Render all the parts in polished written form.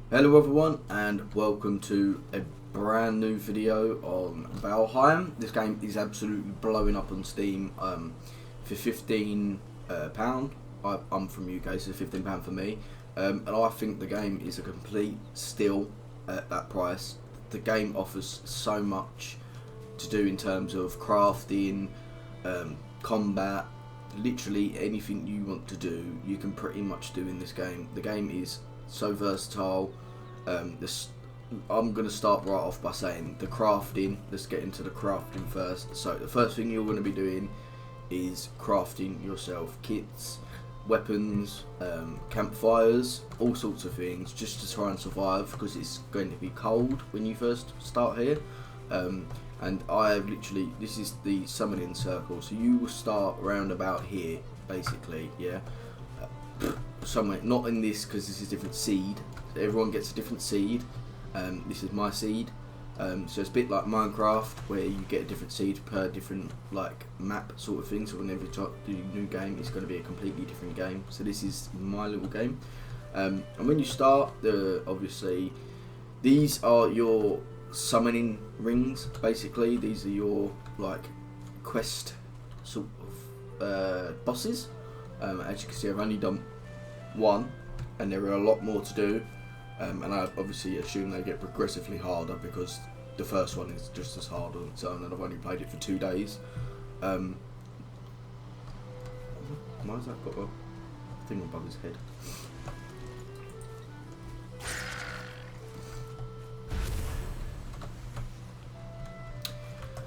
Hello everyone and welcome to a brand new video on Valheim. This game is absolutely blowing up on Steam for £15. I'm from UK, so £15 for me, and I think the game is a complete steal at that price. The game offers so much to do in terms of crafting, combat, literally anything you want to do you can pretty much do in this game. The game is so versatile. I'm going to start right off by saying the crafting. Let's get into the crafting first. So the first thing you're going to be doing is crafting yourself kits, weapons, campfires, all sorts of things, just to try and survive, because it's going to be cold when you first start here. And this is the summoning circle, so you will start around about here basically, yeah. Somewhere, not in this, because this is different seed. Everyone gets a different seed. This is my seed, so it's a bit like Minecraft, where you get a different seed per different like map sort of thing. So whenever you do a new game, it's going to be a completely different game. So this is my little game, and when you start, obviously these are your summoning rings. Basically, these are your like quest sort of bosses. As you can see, I've only done one, and there are a lot more to do, and I obviously assume they get progressively harder, because the first one is just as hard on its own, and I've only played it for 2 days. Why has that got a thing above his head?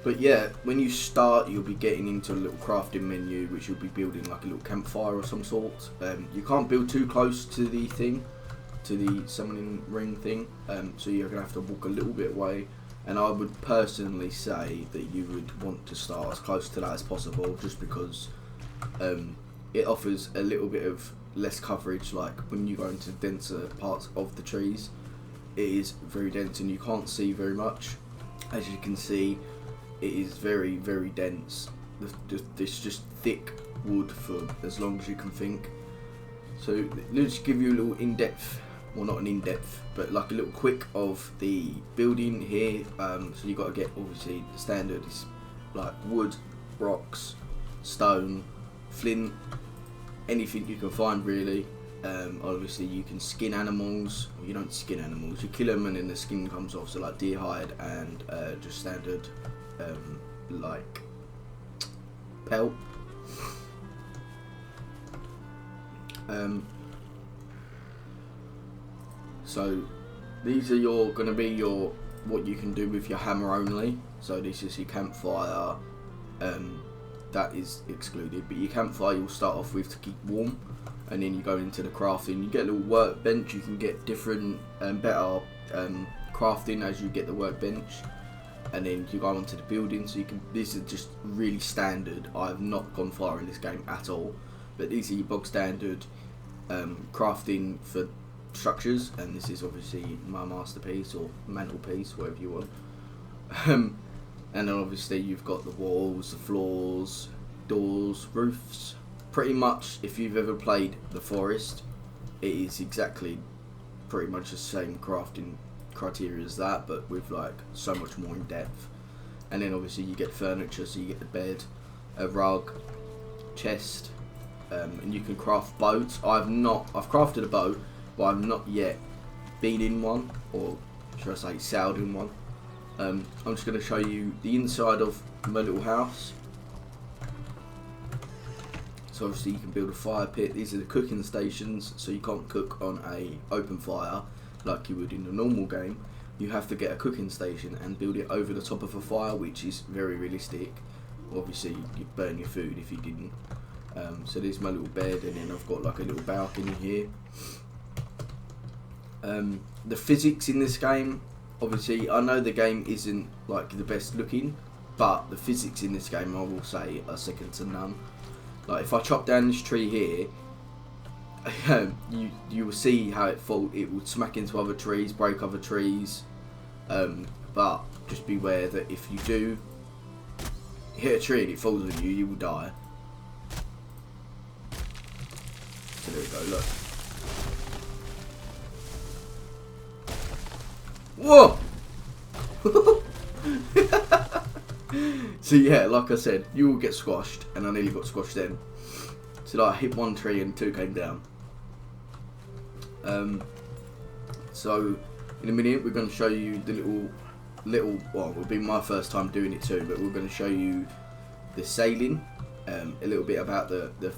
But yeah, when you start, you'll be getting into a little crafting menu, which you'll be building like a little campfire or some sort. You can't build too close to the thing, to the summoning ring thing, so you're going to have to walk a little bit away. And I would personally say that you would want to start as close to that as possible, just because it offers a little bit of less coverage. Like when you go into denser parts of the trees, it is very dense and you can't see very much. As you can see, it is very, very dense. It's just thick wood for as long as you can think. So let's give you a little in-depth, well, not an in-depth, but like a little quick of the building here. So you got to get, obviously, the standard is like wood, rocks, stone, flint, anything you can find really. Obviously you can skin animals. Well, you don't skin animals, you kill them and then the skin comes off, so like deer hide and just standard like pelt. So these are going to be your what you can do with your hammer only. So this is your campfire, that is excluded, but your campfire you'll start off with to keep warm, and then you go into the crafting. You get a little workbench. You can get different better crafting as you get the workbench, and then you go on to the building. So you can, this is just really standard. I have not gone far in this game at all, but these are your bog standard crafting for structures, and this is obviously my masterpiece or mantelpiece, whatever you want. And then obviously you've got the walls, the floors, doors, roofs. Pretty much, if you've ever played The Forest, it is exactly pretty much the same crafting criteria as that, but with like so much more in depth. And then obviously you get furniture, so you get the bed, a rug, chest, and you can craft boats. I've crafted a boat, but I've not yet been in one, or should I say sailed in one. I'm just going to show you the inside of my little house. So obviously you can build a fire pit. These are the cooking stations, so you can't cook on a open fire like you would in a normal game. You have to get a cooking station and build it over the top of a fire, which is very realistic. Obviously you'd burn your food if you didn't. So there's my little bed, and then I've got like a little balcony here. The physics in this game, obviously I know the game isn't like the best looking, but the physics in this game I will say are second to none. Like if I chop down this tree here, you will see how it would smack into other trees, break other trees, but just beware that if you do hit a tree and it falls on you, you will die. So there we go, look. Whoa! So yeah, like I said, you will get squashed, and I nearly got squashed then. So like, I hit one tree and two came down. So in a minute we're going to show you the little. Well, it will be my first time doing it too, but we're going to show you the sailing, a little bit about the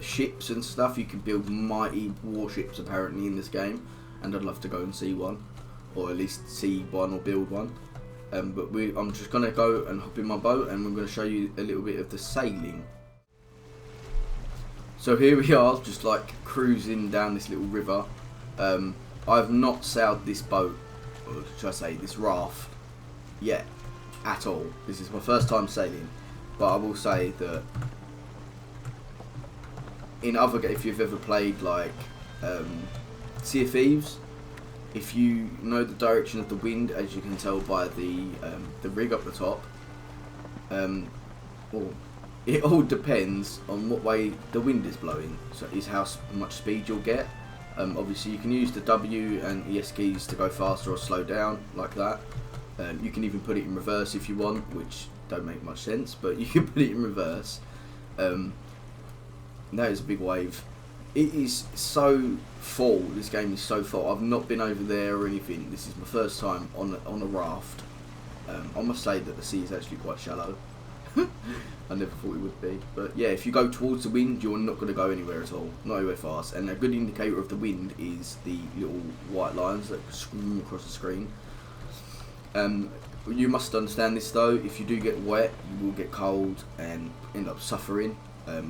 ships and stuff. You can build mighty warships apparently in this game, and I'd love to go and see one, or at least see one or build one. But I'm just going to go and hop in my boat, and we're going to show you a little bit of the sailing. So here we are, just like cruising down this little river. I've not sailed this boat, or should I say this raft, yet at all. This is my first time sailing, but I will say that in other games, if you've ever played like Sea of Thieves, if you know the direction of the wind, as you can tell by the rig up the top, well, it all depends on what way the wind is blowing. So is how much speed you'll get. Obviously, you can use the W and ES keys to go faster or slow down like that. You can even put it in reverse if you want, which don't make much sense, but you can put it in reverse. That is a big wave. It is so full. This game is so full. I've not been over there or anything. This is my first time on a raft. I must say that the sea is actually quite shallow. I never thought it would be, but yeah, if you go towards the wind, you're not going to go anywhere at all, not anywhere fast. And a good indicator of the wind is the little white lines that scream across the screen. You must understand this though, if you do get wet, you will get cold and end up suffering,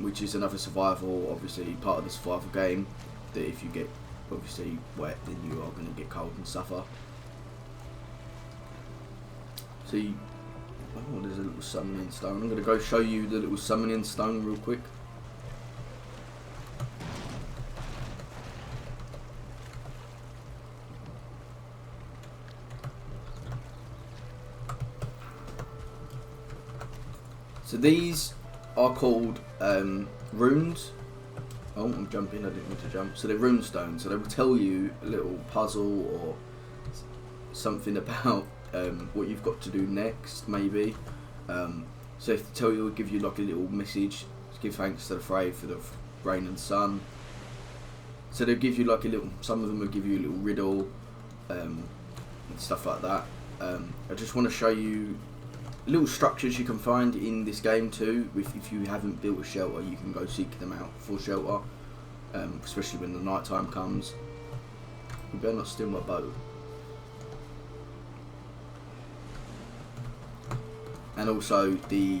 which is another survival, obviously part of the survival game, that if you get obviously wet, then you are going to get cold and suffer. So oh, there's a little summoning stone. I'm going to go show you the little summoning stone real quick. So these are called runes. Oh, I'm jumping, I didn't mean to jump. So they're rune stones. So they will tell you a little puzzle or something about what you've got to do next, maybe. So if they tell you, it'll give you like a little message. Give thanks to the Frey for the rain and sun. So they'll give you like a little. Some of them will give you a little riddle and stuff like that. I just want to show you little structures you can find in this game too. If you haven't built a shelter, you can go seek them out for shelter, especially when the night time comes. You better not steal my boat. And also the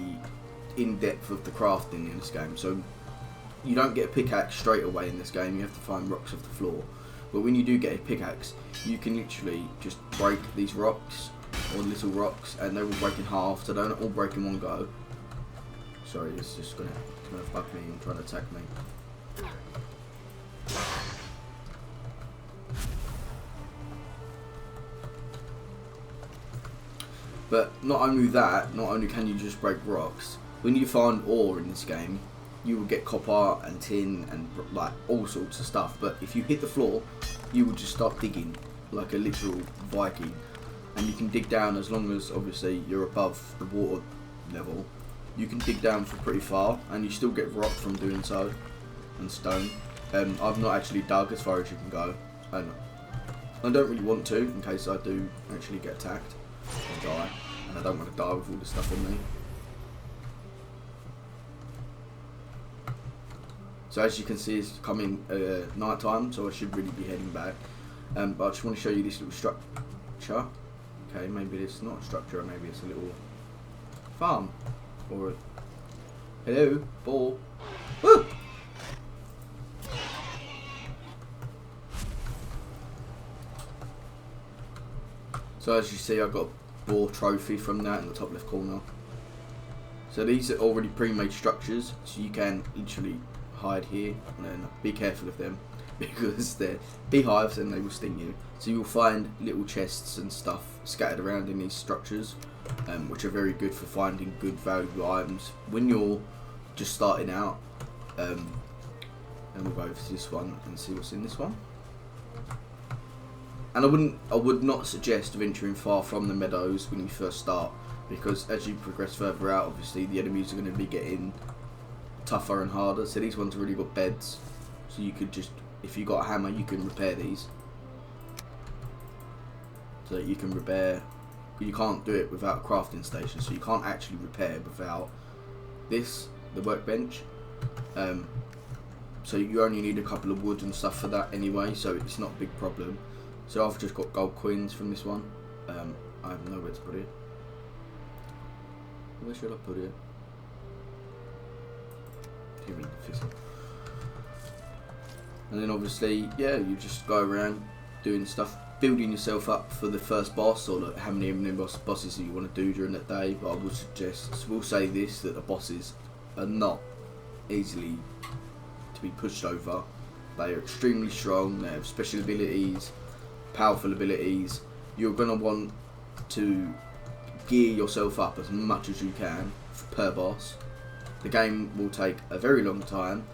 in-depth of the crafting in this game. So you don't get a pickaxe straight away in this game, you have to find rocks off the floor. But when you do get a pickaxe, you can literally just break these rocks, or little rocks, and they will break in half, so they don't all break in one go. Sorry, it's just gonna fuck me and trying to attack me. But not only that, not only can you just break rocks, when you find ore in this game, you will get copper and tin and like all sorts of stuff. But if you hit the floor, you will just start digging like a literal Viking. And you can dig down as long as obviously you're above the water level. You can dig down for pretty far, and you still get rock from doing so, and stone. I've not actually dug as far as you can go, and I don't really want to in case I do actually get attacked or die, and I don't want to die with all this stuff on me. So as you can see, it's coming night time, so I should really be heading back. But I just want to show you this little structure. Okay, maybe it's not a structure, maybe it's a little farm. Or a... Hello, ball. Woo! So as you see, I got a boar trophy from that in the top left corner. So these are already pre-made structures, so you can literally hide here, and then be careful of them because they're beehives and they will sting you. So you'll find little chests and stuff scattered around in these structures, which are very good for finding good valuable items when you're just starting out. And we'll go over to this one and see what's in this one. And I would not suggest venturing far from the meadows when you first start, because as you progress further out, obviously the enemies are going to be getting tougher and harder. So these ones really got beds, so you could just, if you got a hammer, you can repair these. So you can repair. You can't do it without a crafting station, so you can't actually repair without this, the workbench. So you only need a couple of wood and stuff for that anyway, so it's not a big problem. So I've just got gold coins from this one. I have nowhere to put it. Where should I put it? And then obviously, yeah, you just go around doing stuff, building yourself up for the first boss, or like how many bosses you want to do during that day. But I will say this, that the bosses are not easily to be pushed over. They are extremely strong. They have special abilities, powerful abilities. You're going to want to gear yourself up as much as you can per boss. The game will take a very long time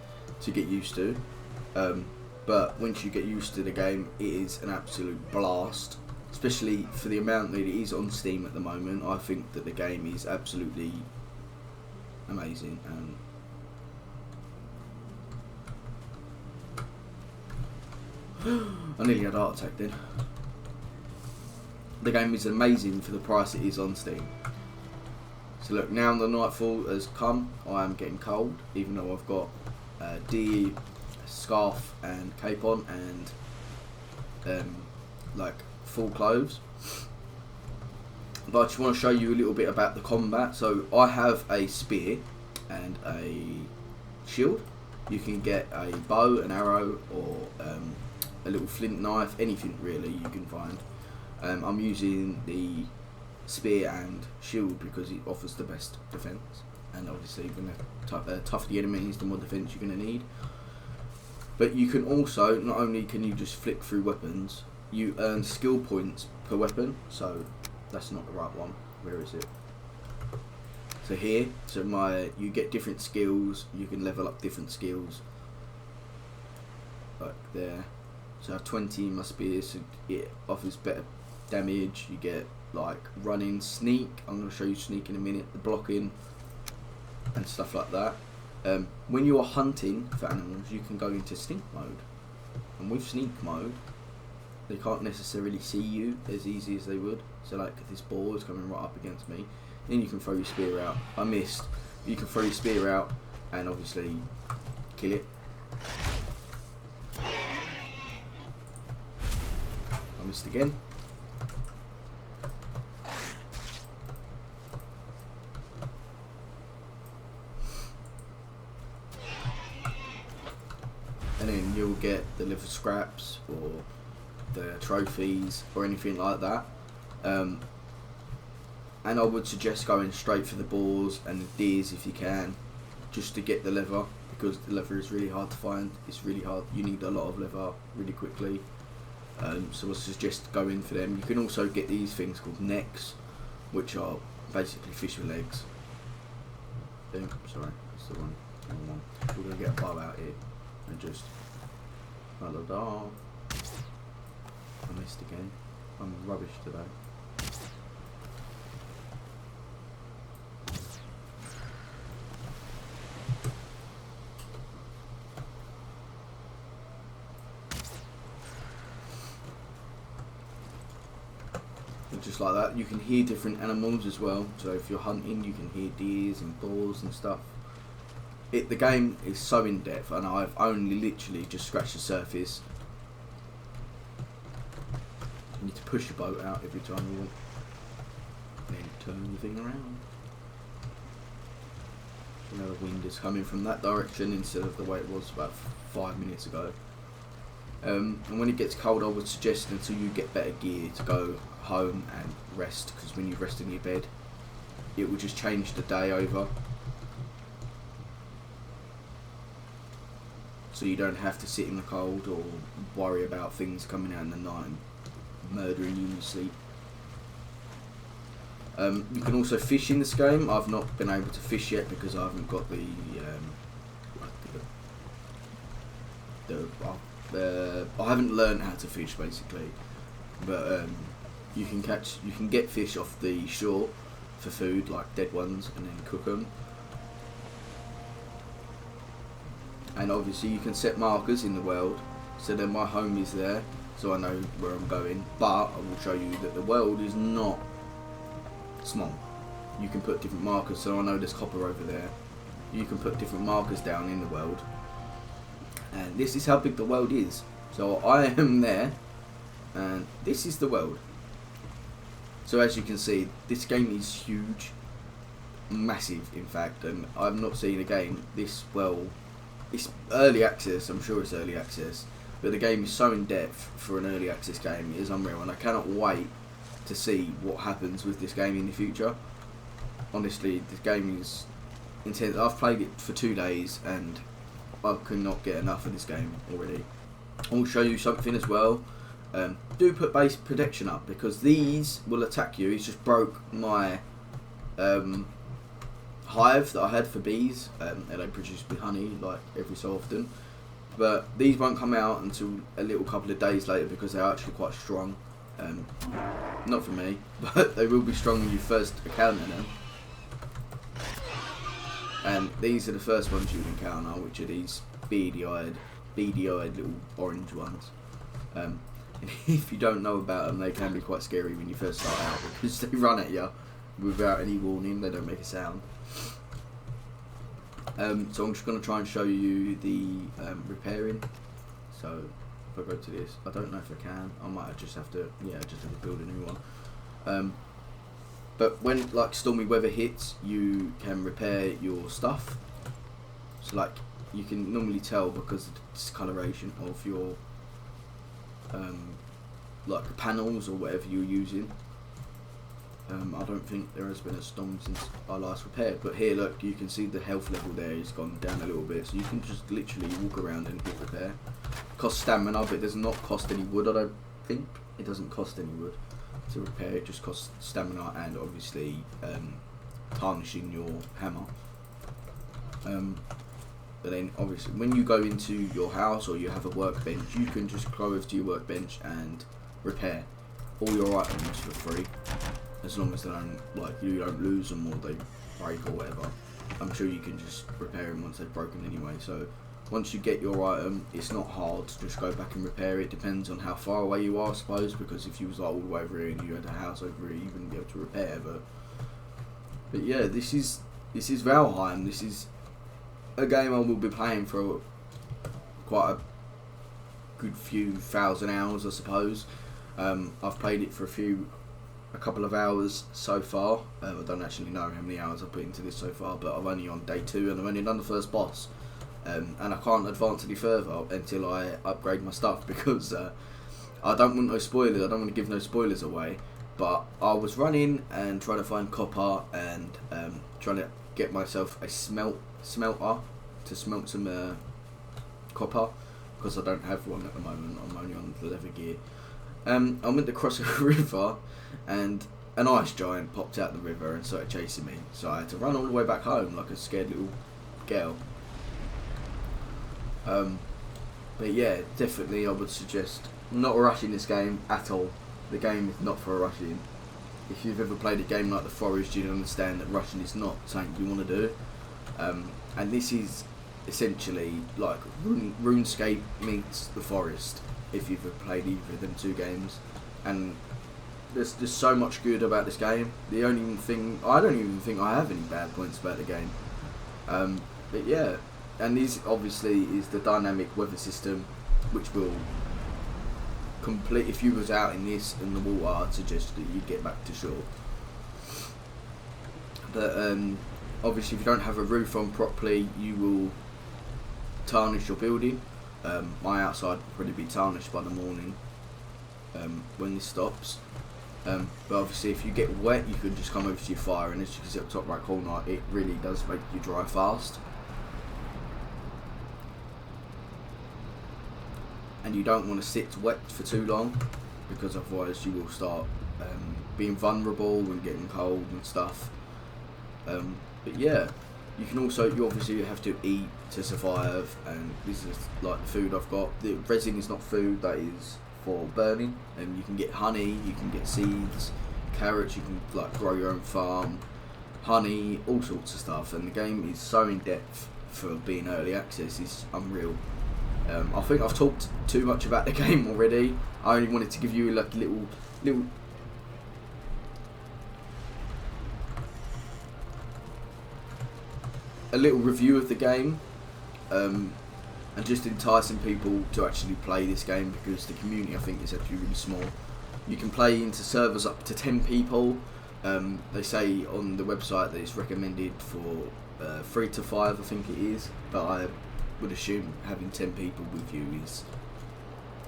to get used to, but once you get used to the game, it is an absolute blast, especially for the amount that it is on Steam at the moment. I think that the game is absolutely amazing. I nearly had a heart attack then. The game is amazing for the price it is on Steam. So look, now the nightfall has come, I am getting cold, even though I've got a scarf and cape on and like full clothes. But I just want to show you a little bit about the combat. So I have a spear and a shield. You can get a bow, an arrow, or a little flint knife, anything really you can find. I'm using the spear and shield because it offers the best defense, and obviously when the tougher the enemies, the more defense you're going to need. But you can also, not only can you just flick through weapons, you earn skill points per weapon. So that's not the right one. Where is it? So here, you get different skills. You can level up different skills, like there. So I have 20 in my spear, so it offers better damage. You get like running, sneak. I'm going to show you sneak in a minute, the blocking and stuff like that. When you are hunting for animals, you can go into sneak mode, and with sneak mode they can't necessarily see you as easy as they would. So like this boar is coming right up against me, then you can throw your spear out. I missed. You can throw your spear out and obviously kill it. I missed again. And then you'll get the liver scraps or the trophies or anything like that. And I would suggest going straight for the boars and the deers if you can, just to get the leather, because the leather is really hard to find. It's really hard. You need a lot of leather really quickly. So I suggest going for them. You can also get these things called necks, which are basically fish with legs. Sorry, that's the one. We're going to get a bow out here and just I missed again. I'm rubbish today. And just like that, you can hear different animals as well. So if you're hunting, you can hear deers and boars and stuff. The game is so in depth, and I've only literally just scratched the surface. You need to push your boat out every time you want, and then turn the thing around. So now the wind is coming from that direction instead of the way it was about 5 minutes ago. And when it gets cold, I would suggest until you get better gear to go home and rest, because when you rest in your bed, it will just change the day over. So you don't have to sit in the cold or worry about things coming out in the night and murdering you in your sleep. You can also fish in this game. I've not been able to fish yet because I haven't got I haven't learned how to fish basically. but you can get fish off the shore for food, like dead ones, and then cook them. And obviously you can set markers in the world, so then my home is there, so I know where I'm going. But I will show you that the world is not small. You can put different markers, so I know there's copper over there. You can put different markers down in the world, and this is how big the world is. So I am there, and this is the world. So as you can see, this game is huge, massive in fact, and I've not seen a game this well. It's early access, I'm sure it's early access, but the game is so in depth for an early access game. It is unreal, and I cannot wait to see what happens with this game in the future. Honestly, this game is intense. I've played it for 2 days and I cannot get enough of this game already. I'll show you something as well. Do put base protection up, because these will attack you. He's just broke my hive that I had for bees, and they produce me honey like every so often. But these won't come out until a little couple of days later, because they're actually quite strong. Not for me, but they will be strong when you first encounter them. And these are the first ones you encounter, which are these beady-eyed little orange ones. And if you don't know about them, they can be quite scary when you first start out, because they run at you without any warning. They don't make a sound. So I'm just going to try and show you the repairing. So if I go to this, I don't know if I can. I might just have to, just have to build a new one. But when like stormy weather hits, you can repair your stuff. So like you can normally tell because of the discoloration of your like panels or whatever you're using. I don't think there has been a storm since I last repaired, but here look, you can see the health level there has gone down a little bit, so you can just literally walk around and hit repair. Costs stamina, but it does not cost any wood. I don't think it doesn't cost any wood to repair. It just costs stamina and obviously tarnishing your hammer. But then obviously when you go into your house or you have a workbench, you can just go over to your workbench and repair all your items for free, as long as they don't, like, you don't lose them or they break or whatever. I'm sure you can just repair them once they've broken anyway. So once you get your item, it's not hard to just go back and repair it. Depends on how far away you are, I suppose, because if you was like all the way over here and you had a house over here, you wouldn't be able to repair. But yeah, this is Valheim. This is a game I will be playing for quite a good few thousand hours, I suppose. I've played it for a couple of hours so far. I don't actually know how many hours I've put into this so far, but I'm only on day 2 and I've only done the first boss. And I can't advance any further until I upgrade my stuff, because I don't want no spoilers. I don't want to give no spoilers away. But I was running and trying to find copper and trying to get myself a smelter to smelt some copper, because I don't have one at the moment. I'm only on the leather gear. I went to cross a river and an ice giant popped out the river and started chasing me, so I had to run all the way back home like a scared little girl. But yeah, definitely I would suggest not rushing this game at all. The game is not for rushing. If you've ever played a game like The Forest, you'd understand that rushing is not something you want to do. And this is essentially like RuneScape meets The Forest, if you've ever played either of them 2 games. And there's so much good about this game. The only thing, I don't even think I have any bad points about the game. But yeah, and this obviously is the dynamic weather system, which will complete, if you was out in this in the water, I'd suggest that you get back to shore. But obviously if you don't have a roof on properly, you will tarnish your building. My outside will probably be tarnished by the morning when this stops. But obviously if you get wet, you can just come over to your fire, and as you can see up top right corner, it really does make you dry fast. And you don't want to sit wet for too long, because otherwise you will start being vulnerable and getting cold and stuff. But yeah, you can also, you obviously have to eat to survive, and this is like the food I've got. The resin is not food, that is for burning, and you can get honey, you can get seeds, carrots, you can like grow your own farm, honey, all sorts of stuff. And the game is so in depth for being early access, it's unreal. I think I've talked too much about the game already. I only wanted to give you like a little review of the game, and just enticing people to actually play this game, because the community I think is actually really small. You can play into servers up to 10 people. They say on the website that it's recommended for 3 to 5, I think it is, but I would assume having 10 people with you is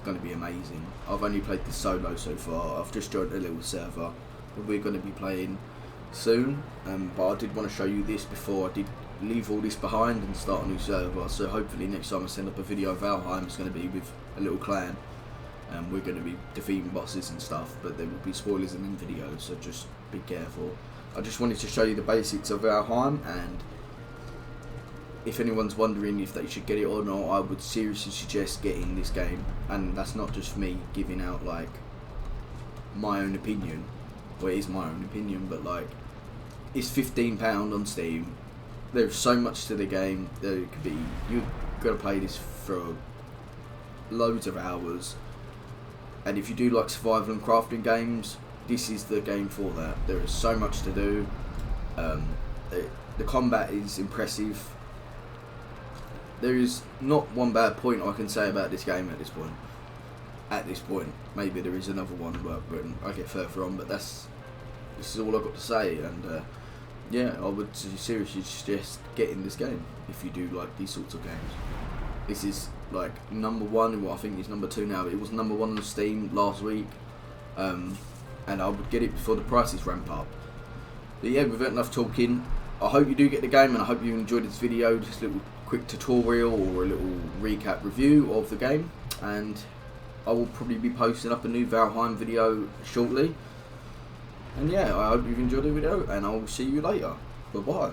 going to be amazing. I've only played this solo so far. I've just joined a little server that we're going to be playing soon, but I did want to show you this before I did leave all this behind and start a new server. So hopefully next time I send up a video of Valheim, it's going to be with a little clan, and we're going to be defeating bosses and stuff, but there will be spoilers in them videos, so just be careful. I just wanted to show you the basics of Valheim, and if anyone's wondering if they should get it or not, I would seriously suggest getting this game. And that's not just me giving out like my own opinion, well, it is my own opinion, but like, it's £15 on Steam. There's so much to the game. There could be, you've got to play this for loads of hours, and if you do like survival and crafting games, this is the game for that. There is so much to do. The combat is impressive. There is not one bad point I can say about this game at this point. Maybe there is another one when I get further on, but this is all I've got to say. And yeah, I would seriously suggest getting this game if you do like these sorts of games. This is like #1, well, I think it's #2 now, but it was #1 on Steam last week, and I would get it before the prices ramp up. But yeah, without enough talking, I hope you do get the game, and I hope you enjoyed this video, just a little quick tutorial or a little recap review of the game, and I will probably be posting up a new Valheim video shortly. And yeah, I hope you've enjoyed the video, and I will see you later. Bye bye.